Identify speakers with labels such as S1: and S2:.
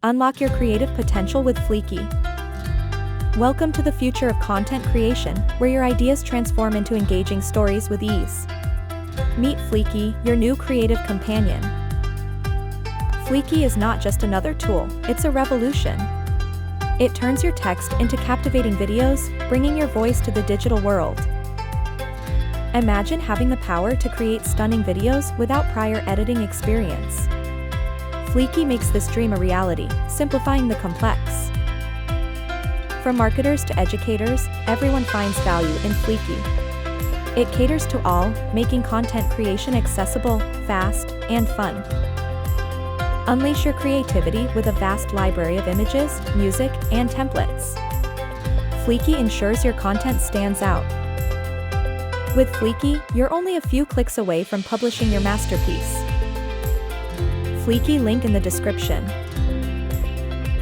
S1: Unlock your creative potential with Fliki. Welcome to the future of content creation, where your ideas transform into engaging stories with ease. Meet Fliki, your new creative companion. Fliki is not just another tool, it's a revolution. It turns your text into captivating videos, bringing your voice to the digital world. Imagine having the power to create stunning videos without prior editing experience. Fliki makes this dream a reality, simplifying the complex. From marketers to educators, everyone finds value in Fliki. It caters to all, making content creation accessible, fast, and fun. Unleash your creativity with a vast library of images, music, and templates. Fliki ensures your content stands out. With Fliki, you're only a few clicks away from publishing your masterpiece. Fliki link in the description.